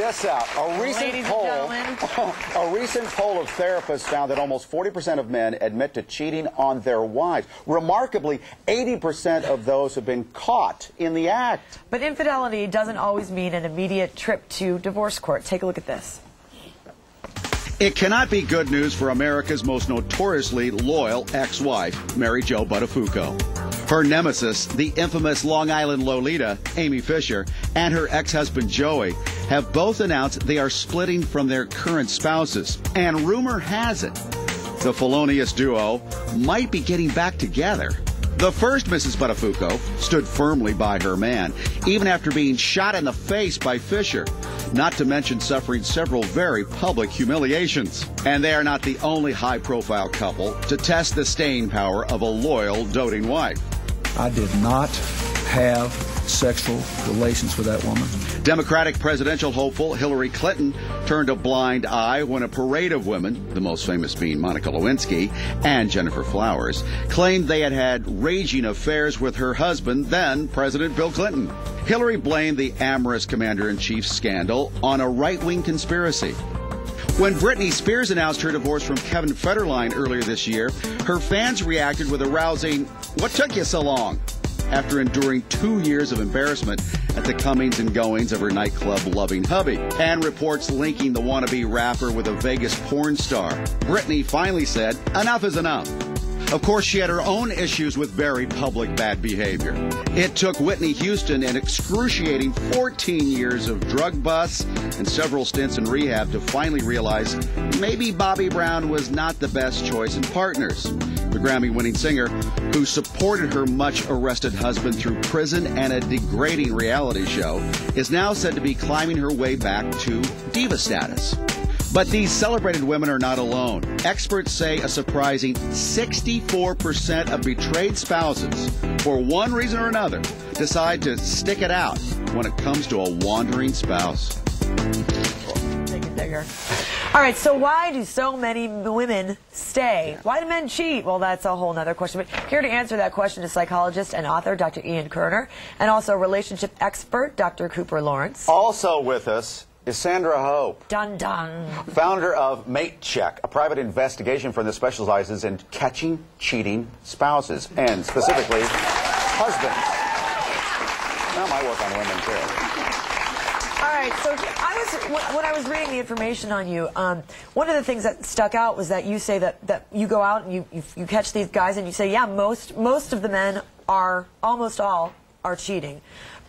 this out. A recent poll of therapists found that almost 40% of men admit to cheating on their wives. Remarkably, 80% of those have been caught in the act. But infidelity doesn't always mean an immediate trip to divorce court. Take a look at this. It cannot be good news for America's most notoriously loyal ex-wife, Mary Jo Buttafuoco. Her nemesis, the infamous Long Island Lolita, Amy Fisher, and her ex-husband, Joey, have both announced they are splitting from their current spouses. And rumor has it, the felonious duo might be getting back together. The first Mrs. Buttafuoco stood firmly by her man, even after being shot in the face by Fisher, not to mention suffering several very public humiliations. And they are not the only high-profile couple to test the staying power of a loyal, doting wife. I did not have sexual relations with that woman. Democratic presidential hopeful Hillary Clinton turned a blind eye when a parade of women, the most famous being Monica Lewinsky and Jennifer Flowers, claimed they had had raging affairs with her husband, then President Bill Clinton. Hillary blamed the amorous commander-in-chief scandal on a right-wing conspiracy. When Britney Spears announced her divorce from Kevin Federline earlier this year, her fans reacted with a rousing, "What took you so long?" after enduring 2 years of embarrassment at the comings and goings of her nightclub-loving hubby, and reports linking the wannabe rapper with a Vegas porn star. Britney finally said, enough is enough. Of course, she had her own issues with very public bad behavior. It took Whitney Houston an excruciating 14 years of drug busts and several stints in rehab to finally realize maybe Bobby Brown was not the best choice in partners. The Grammy-winning singer, who supported her much-arrested husband through prison and a degrading reality show, is now said to be climbing her way back to diva status. But these celebrated women are not alone. Experts say a surprising 64% of betrayed spouses, for one reason or another, decide to stick it out when it comes to a wandering spouse. Make it bigger. All right, so why do so many women stay? Why do men cheat? Well, that's a whole other question. But here to answer that question is psychologist and author Dr. Ian Kerner, and also relationship expert Dr. Cooper Lawrence. Also with us is Sandra Hopes. Dun dun. Founder of Mate Check, a private investigation firm that specializes in catching cheating spouses, and specifically husbands. Now my work on women, too. All right, so when I was reading the information on you, one of the things that stuck out was that you say that you go out and you catch these guys and you say, yeah, most of the men are, almost all, are cheating.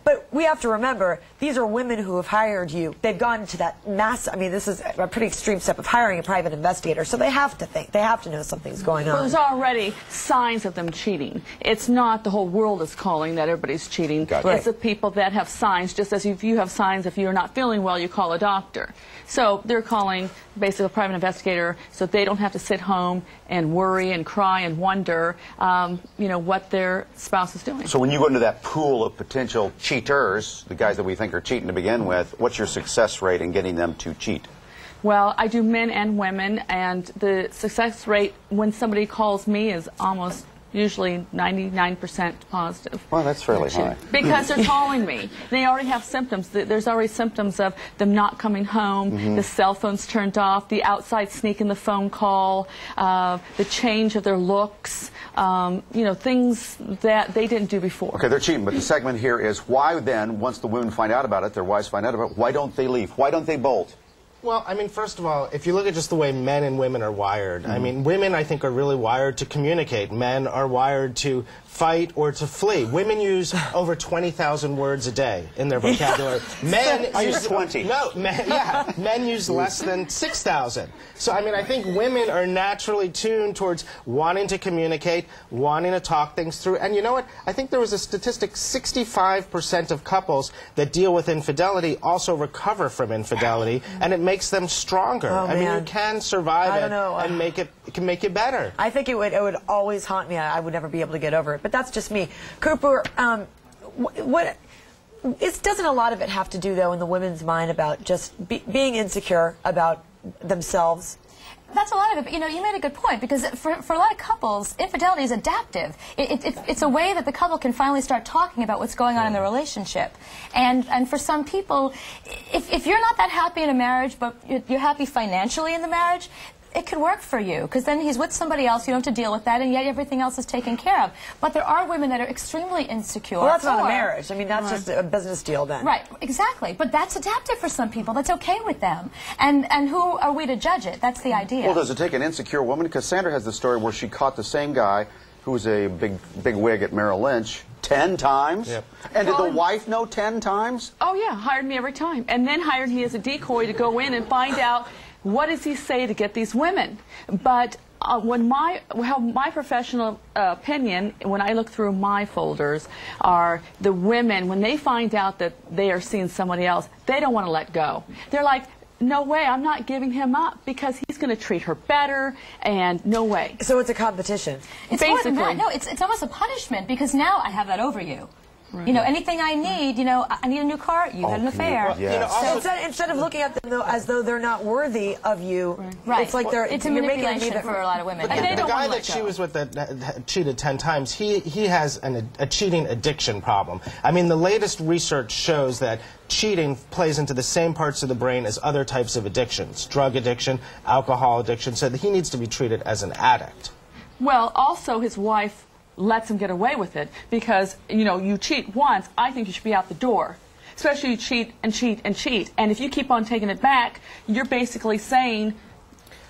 But we have to remember, these are women who have hired you. They've gone to that mass, I mean, this is a pretty extreme step of hiring a private investigator, so they have to think, they have to know something's going on. Well, there's already signs of them cheating. It's not the whole world is calling that everybody's cheating. Gotcha. It's the people that have signs, just as if you have signs, if you're not feeling well, you call a doctor. So they're calling basically a private investigator so they don't have to sit home and worry and cry and wonder, you know, what their spouse is doing. So when you go into that pool of potential cheaters, the guys that we think are cheating to begin with, what's your success rate in getting them to cheat? Well, I do men and women, and the success rate when somebody calls me is almost usually 99% positive. Well, that's fairly high. Because they're calling me. They already have symptoms. There's already symptoms of them not coming home, the cell phone's turned off, the outside sneak in the phone call, the change of their looks, you know, things that they didn't do before. Okay, they're cheating, but the segment here is why then, once the women find out about it, their wives find out about it, why don't they leave? Why don't they bolt? Well, I mean, first of all, if you look at just the way men and women are wired, I mean, women, I think, are really wired to communicate. Men are wired to fight or to flee. Women use over 20,000 words a day in their vocabulary. Men use 20. No, men use less than 6,000. So, I mean, I think women are naturally tuned towards wanting to communicate, wanting to talk things through. And you know what? I think there was a statistic, 65% of couples that deal with infidelity also recover from infidelity, and it makes them stronger. Oh, I mean, you can survive it and it can make you better. I think it would always haunt me. I would never be able to get over it. But that's just me. Cooper, doesn't a lot of it have to do, though, in the women's mind about just being insecure about themselves? that's a lot of it. But, you know, you made a good point, because for a lot of couples, infidelity is adaptive. It's a way that the couple can finally start talking about what's going on in the relationship. And for some people, if you're not that happy in a marriage, but you're happy financially in the marriage, it could work for you, because then he's with somebody else, you don't have to deal with that, and yet everything else is taken care of. But there are women that are extremely insecure. Well, that's not a marriage. I mean, that's just a business deal then. Right, exactly. But that's adaptive for some people. That's okay with them. And who are we to judge it? That's the idea. Well, does it take an insecure woman? Because Sandra has the story where she caught the same guy who was a big wig at Merrill Lynch 10 times. Yep. And did the wife know 10 times? Oh, yeah, hired me every time. And then hired me as a decoy to go in and find out what does he say to get these women. But my professional opinion, when I look through my folders, are the women, when they find out that they are seeing somebody else, they don't want to let go. They're like, no way, I'm not giving him up, because he's going to treat her better, and no way. So it's a competition. It's basically more than that. No, it's almost a punishment, because now I have that over you. Right. You know, anything I need, you know, I need a new car, you had an affair. Well, yes. You know, so instead of looking at them as though they're not worthy of you, right. It's like it's a manipulation for a lot of women. But the guy that she was with that cheated 10 times, he has a cheating addiction problem. I mean, the latest research shows that cheating plays into the same parts of the brain as other types of addictions, drug addiction, alcohol addiction, so that he needs to be treated as an addict. Well, also his wife lets him get away with it, because, you know, you cheat once, I think you should be out the door. Especially you cheat and cheat and cheat. And if you keep on taking it back, you're basically saying,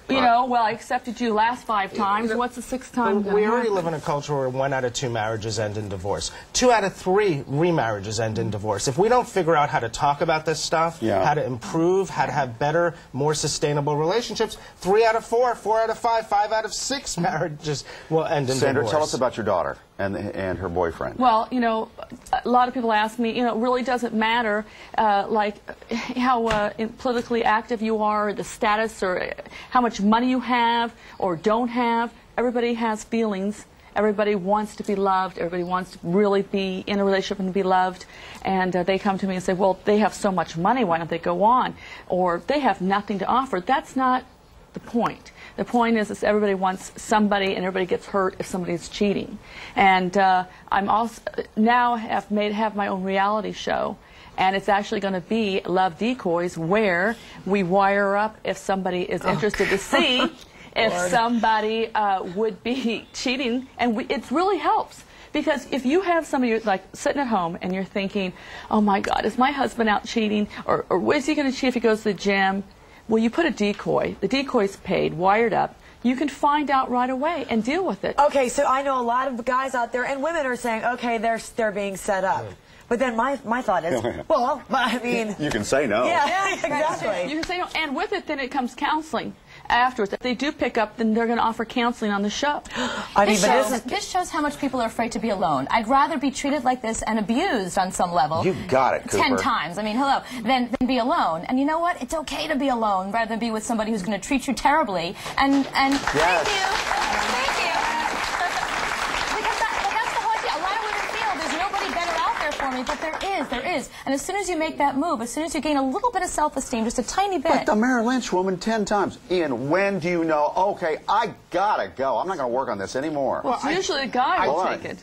you know, well, I accepted you last 5 times. What's the 6th time? We already live in a culture where 1 out of 2 marriages end in divorce. 2 out of 3 remarriages end in divorce. If we don't figure out how to talk about this stuff, how to improve, how to have better, more sustainable relationships, 3 out of 4, 4 out of 5, 5 out of 6 marriages will end in divorce. Sandra, tell us about your daughter and her boyfriend. Well, you know, a lot of people ask me, you know, it really doesn't matter, like, how politically active you are, the status, or how much money you have or don't have. Everybody has feelings. Everybody wants to be loved. Everybody wants to really be in a relationship and be loved. And they come to me and say, well, they have so much money, why don't they go on? Or they have nothing to offer. That's not the point. The point is everybody wants somebody, and everybody gets hurt if somebody's cheating. And I'm also now have my own reality show, and it's actually going to be Love Decoys, where we wire up if somebody is interested to see if somebody would be cheating, and it really helps. Because if you have somebody like sitting at home and you're thinking, oh my God, is my husband out cheating, or is he going to cheat if he goes to the gym? Well, you put a decoy. The decoy's paid, wired up. You can find out right away and deal with it. Okay, so I know a lot of guys out there, and women are saying, okay, they're being set up. But then my thought is, well, I mean... You can say no. Yeah, exactly. You can say no. And with it, then it comes counseling afterwards. If they do pick up, then they're going to offer counseling on the show. I mean, this shows how much people are afraid to be alone. I'd rather be treated like this and abused on some level. You got it, Cooper. 10 times. I mean, hello. Than be alone. And you know what? It's okay to be alone rather than be with somebody who's going to treat you terribly. And thank you. Thank you. Because that's the whole idea. A lot of women feel there's nobody better out there for me, but there is. And as soon as you make that move, as soon as you gain a little bit of self-esteem, just a tiny bit. But the Merrill Lynch woman 10 times. Ian, when do you know, okay, I gotta go. I'm not going to work on this anymore. Well, it's usually a guy will take it.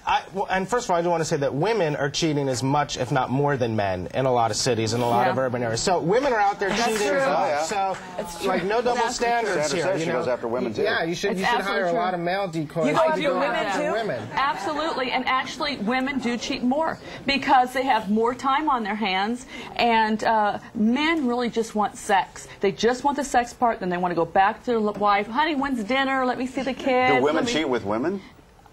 And first of all, I do want to say that women are cheating as much, if not more, than men in a lot of cities and a lot of urban areas. So women are out there cheating as well. So, like, no double standards here. She goes after women, too. Yeah, you should hire a lot of male decoys. You go after women, too? Women. Absolutely. And actually, women do cheat more because they have more time on their hands, and men really just want sex. They just want the sex part, then they want to go back to their wife. Honey, when's dinner? Let me see the kids. Do women cheat with women?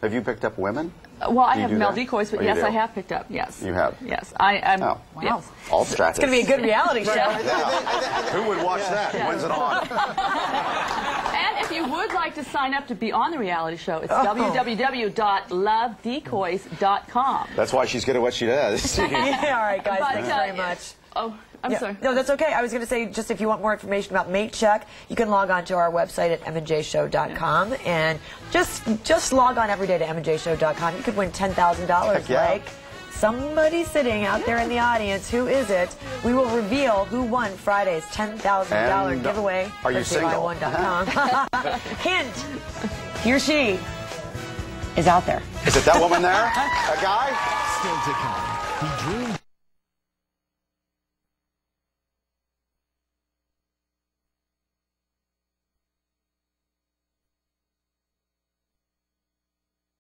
Have you picked up women? Well, I have male decoys, but yes, I have picked up, yes. You have? Yes. I'm. Oh. Wow. Yes. All strategy. It's going to be a good reality show. Who would watch that? When's it on? And if you would like to sign up to be on the reality show, it's www.lovedecoys.com. That's why she's good at what she does. Yeah, all right, guys. Thanks very much. Oh, I'm sorry. No, that's okay. I was going to say, just if you want more information about Mate Check, you can log on to our website at mnjshow.com, and just log on every day to mnjshow.com. You could win $10,000 like somebody sitting out there in the audience. Who is it? We will reveal who won Friday's $10,000 giveaway. Are you single? CY1.com. Hint, he or she is out there. Is it that woman there? A guy? Still to come. He dreamed